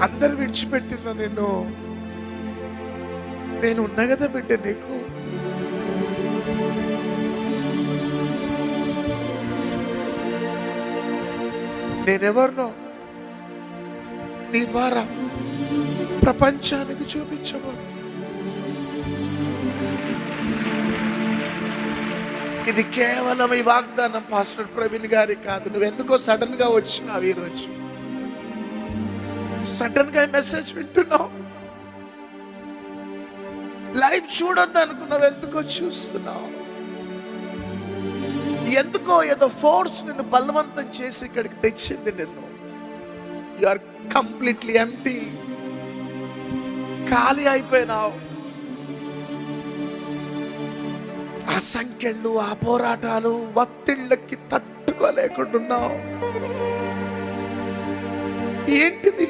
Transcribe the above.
అందరు విడిచిపెట్టిన నేను ఉన్నా కదా బిడ్డ నీకు. నేనెవరినో నీ ద్వారా ప్రపంచానికి చూపించబోతు. ఇది కేవలం ఈ వాగ్దానం పాస్టర్ ప్రవీణ్ గారి కాదు. నువ్వెందుకో సడన్ గా వచ్చినావు. ఈరోజు సడన్ గా మెసేజ్ వింటున్నావు. లైవ్ చూడొద్దు అనుకున్నావు, ఎందుకో చూస్తున్నావు. ఎందుకో ఏదో ఫోర్స్ నిన్ను బలవంతం చేసి ఇక్కడికి తెచ్చింది నిన్ను. You are completely empty. ఖాళీ అయిపోయినావు. ఆ సంఖ్యలు, ఆ పోరాటాలు, ఒత్తిళ్ళకి తట్టుకోలేకుండా ఉన్నావు. ఏంటిది